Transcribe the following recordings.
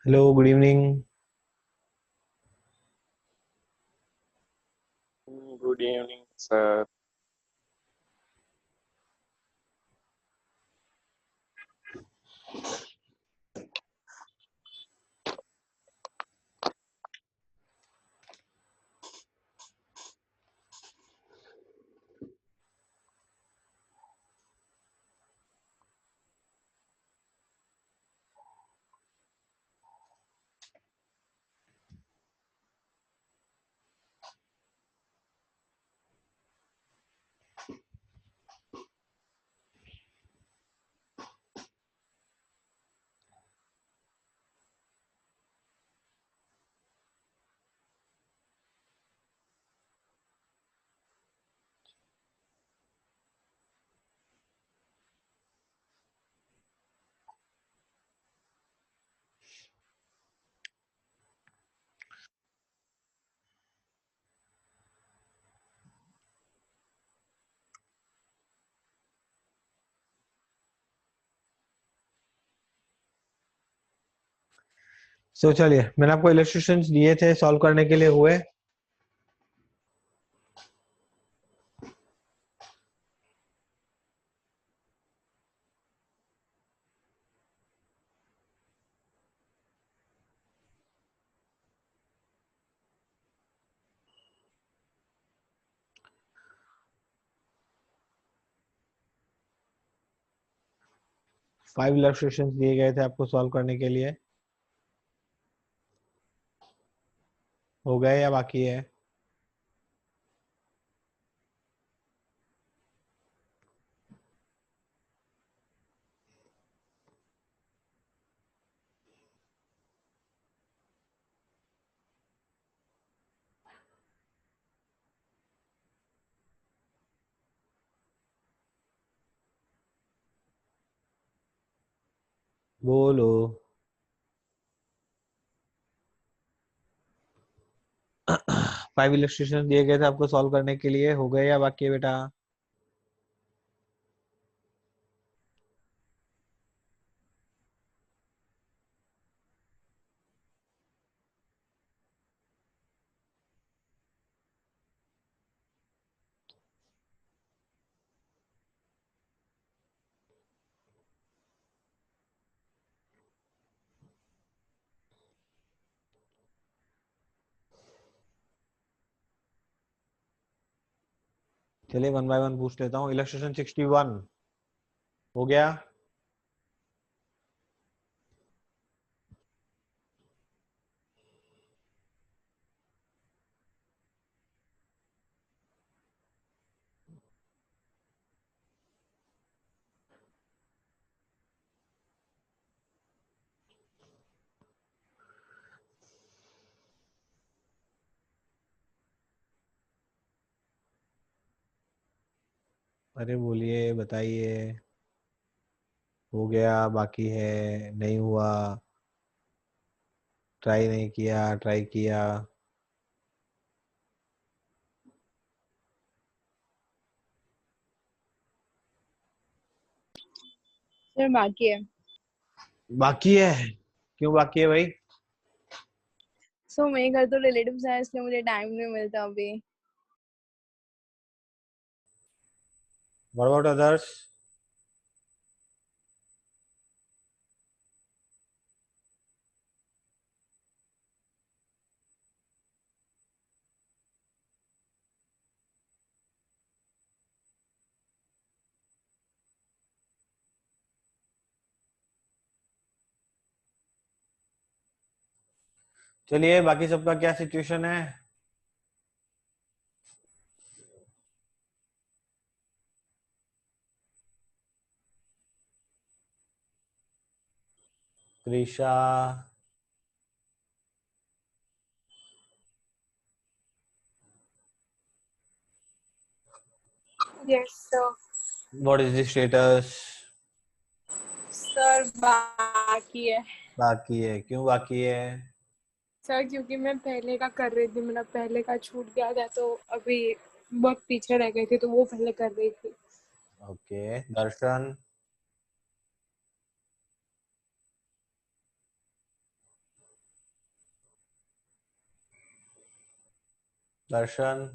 Hello, good evening. Good evening sir. चलिए, मैंने आपको इलस्ट्रेशंस दिए थे सॉल्व करने के लिए, हुए? 5 इलस्ट्रेशंस दिए गए थे आपको सॉल्व करने के लिए। हो गए या बाकी है? बोलो। 5 इलस्ट्रेशंस दिए गए थे आपको सॉल्व करने के लिए, हो गए या बाकी है बेटा? चलिए, वन बाय वन पूछ लेता हूँ। इलस्ट्रेशन 61 हो गया? अरे बोलिए, बताइए। हो गया, बाकी है, नहीं हुआ? ट्राई नहीं किया, ट्राई किया? सर बाकी है। बाकी है? क्यों बाकी है भाई? सो मेरे घर तो रिलेटिव्स हैं, इसलिए मुझे टाइम नहीं मिलता अभी। What about others? चलिए बाकी सबका क्या सिचुएशन है? Trisha, Yes, sir. What is the status? Sir बाकी है बाकी है, क्यों बाकी है? सर, क्योंकि मैं पहले का कर रही थी, मेरा पहले का छूट गया था, तो अभी बहुत पीछे रह गए थे, तो वो पहले कर रही थी। ओके, दर्शन, दर्शन,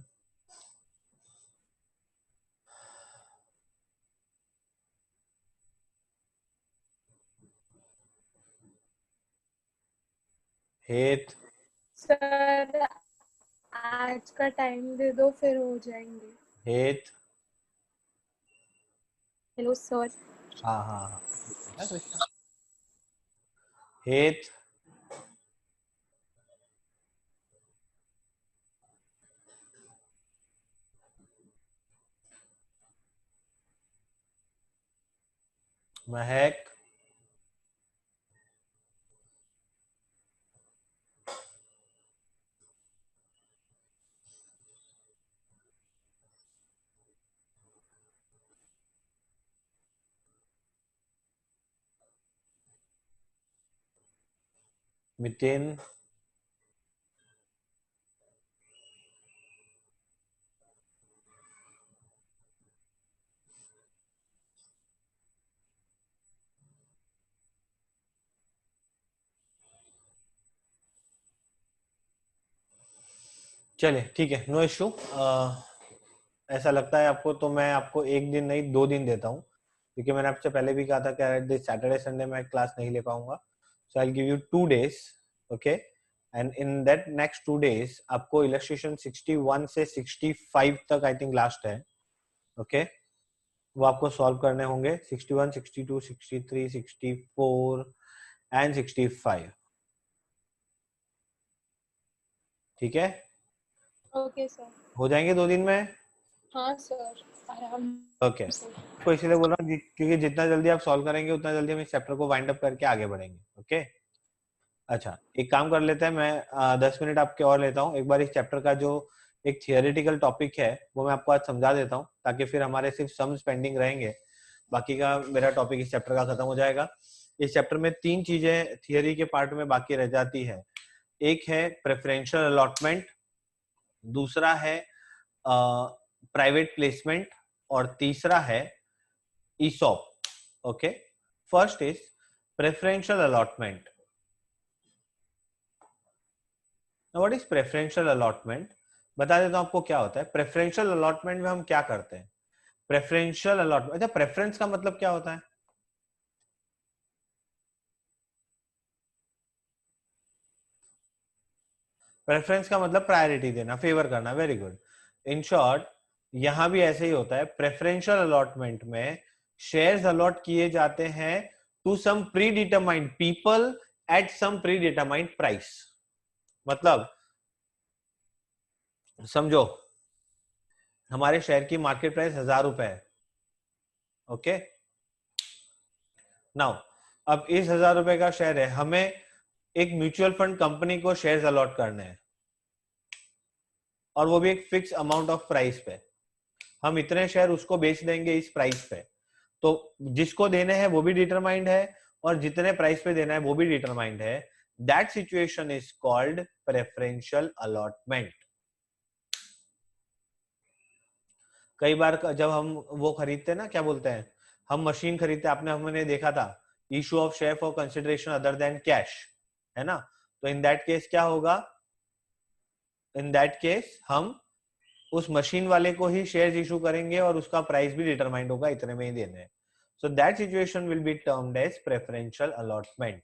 हेत, सर आज का टाइम दे दो, फिर हो जाएंगे। हेत, हेलो सर। हाँ हाँ हाँ, है कृष्णा, हेत, महक, मितिन, चलिए ठीक है, नो इश्यू। ऐसा लगता है आपको तो मैं आपको एक दिन नहीं 2 दिन देता हूँ, क्योंकि मैंने आपसे पहले भी कहा था कि सैटरडे संडे मैं क्लास नहीं ले पाऊंगा। So I give you 2 days, okay, and in that next 2 days आपको इलस्ट्रेशन 61 से 65 तक आई थिंक लास्ट है, ओके, वो आपको सॉल्व करने होंगे। 61, 62, 63, 64 एंड 65, ठीक है? Okay sir. हो जाएंगे 2 दिन में? हाँ सर, आराम ओके, से। तो इसलिए बोल रहा हूँ क्योंकि जितना जल्दी आप सॉल्व करेंगे उतना जल्दी हम इस चैप्टर को वाइंड अप करके आगे बढ़ेंगे, ओके? अच्छा, एक काम कर लेते हैं, मैं 10 मिनट आपके और लेता हूँ। एक बार इस चैप्टर का जो एक थियोरेटिकल टॉपिक है वो मैं आपको आज समझा देता हूँ, ताकि फिर हमारे सिर्फ सम्स पेंडिंग रहेंगे, बाकी का मेरा टॉपिक इस चैप्टर का खत्म हो जाएगा। इस चैप्टर में 3 चीजें थियोरी के पार्ट में बाकी रह जाती है। एक है प्रेफरेंशियल अलॉटमेंट, दूसरा है प्राइवेट प्लेसमेंट, और तीसरा है ESOP, okay? First is preferential allotment. What is preferential allotment? बता देता हूं आपको क्या होता है। प्रेफरेंशियल अलॉटमेंट में हम क्या करते हैं? प्रेफरेंशियल अलॉटमेंट, अच्छा, प्रेफरेंस का मतलब क्या होता है? प्रेफरेंस का मतलब प्रायोरिटी देना, फेवर करना, वेरी गुड। इन शॉर्ट यहां भी ऐसे ही होता है। प्रेफरेंशियल अलॉटमेंट में शेयर्स अलॉट किए जाते हैं to some predetermined people at some predetermined price. मतलब समझो, हमारे शेयर की मार्केट प्राइस 1000 रुपए है, ओके? नाउ अब इस 1000 रुपए का शेयर है, हमें एक म्यूचुअल फंड कंपनी को शेयर्स अलॉट करने हैं, और वो भी एक फिक्स अमाउंट ऑफ प्राइस पे। हम इतने शेयर उसको बेच देंगे इस प्राइस पे, तो जिसको देने हैं वो भी डिटरमाइंड है, और जितने प्राइस पे देना है वो भी डिटरमाइंड है। That situation is called preferential allotment. कई बार जब हम वो खरीदते हैं ना, क्या बोलते हैं, हम मशीन खरीदते, आपने हमने देखा था, issue of share for consideration other than cash, है ना? तो इन दैट केस क्या होगा? इन दैट केस हम उस मशीन वाले को ही शेयर्स इशू करेंगे, और उसका प्राइस भी डिटरमाइंड होगा, इतने में ही देने हैं। So that situation will be termed as preferential allotment.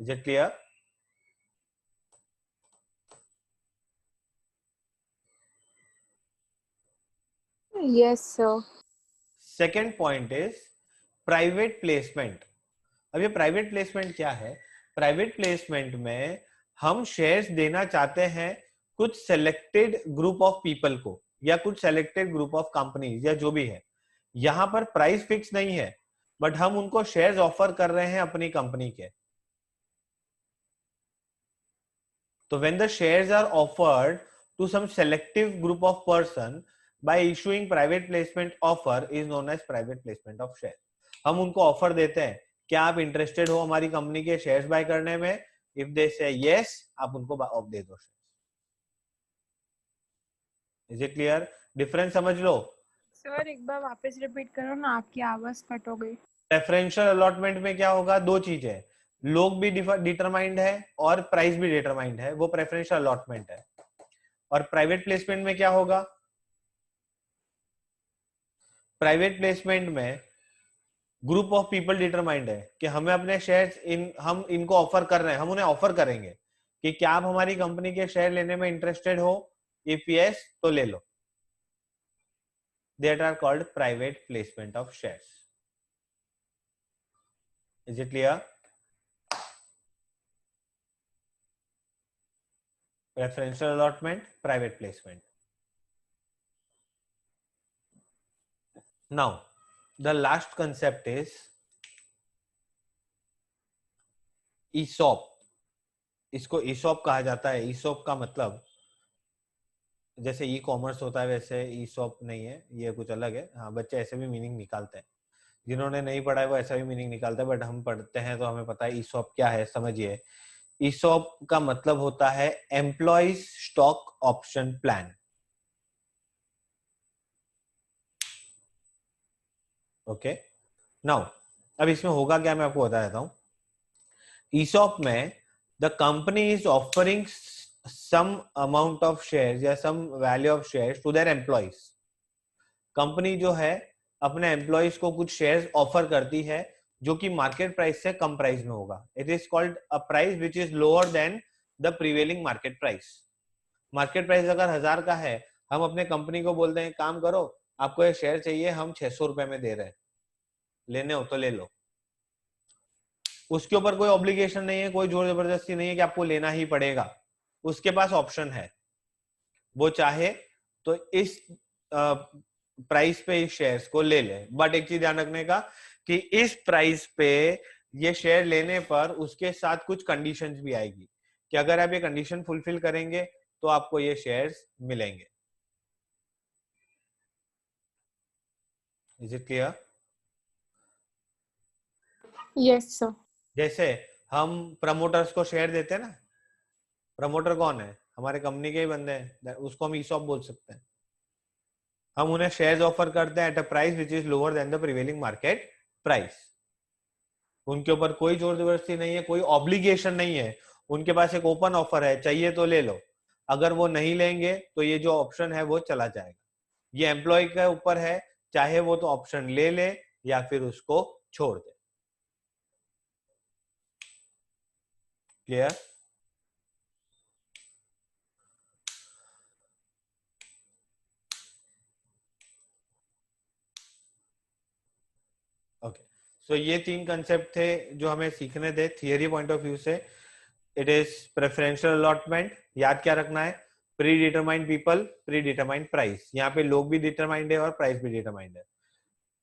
Is it clear? Yes sir. Second point is private placement. अब ये प्राइवेट प्लेसमेंट क्या है? प्राइवेट प्लेसमेंट में हम शेयर्स देना चाहते हैं कुछ सेलेक्टेड ग्रुप ऑफ पीपल को या कुछ सेलेक्टेड ग्रुप ऑफ कंपनीज या जो भी है। यहां पर प्राइस फिक्स नहीं है, बट हम उनको शेयर्स ऑफर कर रहे हैं अपनी कंपनी के। तो when the shares are offered to some selective group of person by issuing private placement offer is known as private placement of share। हम उनको ऑफर देते हैं, क्या आप इंटरेस्टेड हो हमारी कंपनी के शेयर्स बाय करने में? इफ दे से यस, आप उनको ऑफ दे दो। Is it clear? डिफरेंस समझ लो। सर एक बार वापस रिपीट करो ना, आपकी आवाज कट हो गई। प्रेफरेंशियल अलॉटमेंट में क्या होगा? दो चीजें, लोग भी डिटरमाइंड है और प्राइस भी डिटरमाइंड है, वो प्रेफरेंशियल अलॉटमेंट है। और प्राइवेट प्लेसमेंट में क्या होगा? प्राइवेट प्लेसमेंट में ग्रुप ऑफ पीपल डिटरमाइंड है कि हमें अपने शेयर्स हम इनको ऑफर कर रहे हैं, हम उन्हें ऑफर करेंगे कि क्या आप हमारी कंपनी के शेयर लेने में इंटरेस्टेड हो? इफ यस तो ले लो। That are called private placement of shares. Is it clear? Preferential allotment, private placement. Now, the last concept is ESOP. इसको ESOP कहा जाता है। ESOP का मतलब जैसे ई कॉमर्स होता है वैसे ESOP नहीं है, ये कुछ अलग है। हाँ, बच्चे ऐसे भी मीनिंग निकालते हैं, जिन्होंने नहीं पढ़ा है वो ऐसा भी मीनिंग निकालता है, बट हम पढ़ते हैं तो हमें पता है ESOP क्या है। समझिए, ESOP का मतलब होता है employees stock option plan. Okay, now अब इसमें होगा क्या, मैं आपको बता देता हूं। ESOP में the company is offering some amount of shares या some value of shares to their employees। Company जो है अपने एम्प्लॉइज को कुछ शेयर्स ऑफर करती है जो कि मार्केट प्राइस से कम प्राइस में होगा। It is called a price which is lower than the prevailing market price. Market price अगर 1000 का है, हम अपने कंपनी को बोलते हैं काम करो, आपको ये शेयर चाहिए, हम 600 रुपए में दे रहे हैं, लेने हो तो ले लो। उसके ऊपर कोई ऑब्लिगेशन नहीं है, कोई जोर जबरदस्ती नहीं है कि आपको लेना ही पड़ेगा। उसके पास ऑप्शन है, वो चाहे तो इस प्राइस पे इस शेयर्स को ले ले। बट एक चीज ध्यान रखने का कि इस प्राइस पे ये शेयर लेने पर उसके साथ कुछ कंडीशंस भी आएगी कि अगर आप ये कंडीशन फुलफिल करेंगे तो आपको ये शेयर्स मिलेंगे। Is it clear? Yes sir. जैसे हम प्रमोटर्स को शेयर देते हैं ना, प्रमोटर कौन है? हमारे कंपनी के ही बंदे हैं, उसको हम ESOP बोल सकते हैं। हम उन्हें शेयर्स ऑफर करते हैं at a price which is lower than the prevailing market price. उनके ऊपर कोई जोर जबरदस्ती नहीं है, कोई ऑब्लिगेशन नहीं है, उनके पास एक ओपन ऑफर है, चाहिए तो ले लो। अगर वो नहीं लेंगे तो ये जो ऑप्शन है वो चला जाएगा। ये एम्प्लॉय के ऊपर है, चाहे वो तो ऑप्शन ले ले या फिर उसको छोड़ दे। क्लियर? ओके, सो ये 3 कंसेप्ट थे जो हमें सीखने थे थियरी पॉइंट ऑफ व्यू से। इट इज प्रेफरेंशियल अलॉटमेंट, याद क्या रखना है? Pre determined people, pre determined price. यहाँ पे लोग भी डिटरमाइंड है और प्राइस भी डिटरमाइंड है।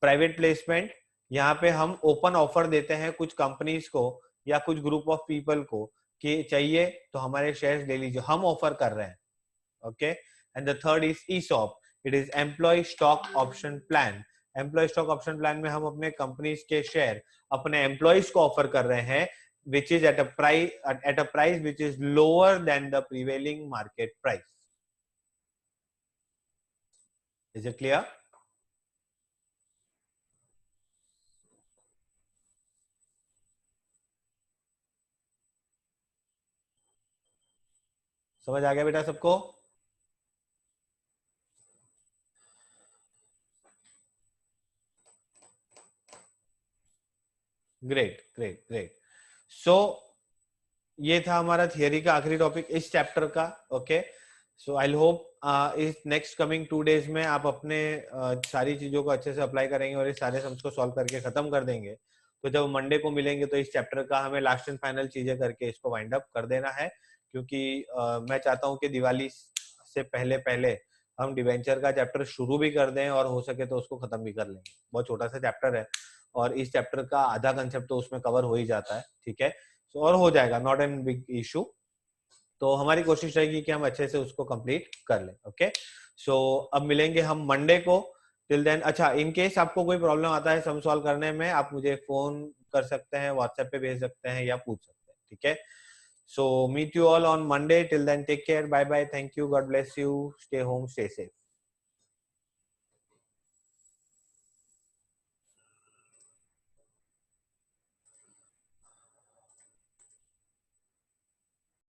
प्राइवेट प्लेसमेंट, यहाँ पे हम ओपन ऑफर देते हैं कुछ कंपनीज को या कुछ ग्रुप ऑफ पीपल को कि चाहिए तो हमारे शेयर्स ले लीजिए, हम ऑफर कर रहे हैं। Okay, and the third is ESOP, it is employ stock option plan. Employ stock option plan में हम अपने कंपनीज के शेयर अपने एम्प्लॉयज को ऑफर कर रहे हैं which is at a price which is lower than the prevailing market price. Is it clear? समझ आ गया बेटा सबको? Great great great. सो ये था हमारा थियरी का आखिरी टॉपिक इस चैप्टर का। ओके, सो आई होप इस नेक्स्ट कमिंग 2 डेज में आप अपने सारी चीजों को अच्छे से अप्लाई करेंगे और इस सारे सम्स को सॉल्व करके खत्म कर देंगे। तो जब मंडे को मिलेंगे तो इस चैप्टर का हमें लास्ट एंड फाइनल चीजें करके इसको वाइंड अप कर देना है, क्योंकि मैं चाहता हूँ कि दिवाली से पहले पहले हम डिवेंचर का चैप्टर शुरू भी कर दें और हो सके तो उसको खत्म भी कर लेंगे। बहुत छोटा सा चैप्टर है और इस चैप्टर का आधा कंसेप्ट तो उसमें कवर हो ही जाता है, ठीक है। और हो जाएगा, नॉट एन बिग इशू। तो हमारी कोशिश रहेगी कि हम अच्छे से उसको कंप्लीट कर लें। ओके, सो अब मिलेंगे हम मंडे को। टिल देन, अच्छा, इन केस आपको कोई प्रॉब्लम आता है सम सॉल्व करने में, आप मुझे फोन कर सकते हैं, व्हाट्सएप पे भेज सकते हैं या पूछ सकते हैं, ठीक है। So meet you all on Monday. Till then take care, bye bye, thank you, God bless you, stay home, stay safe.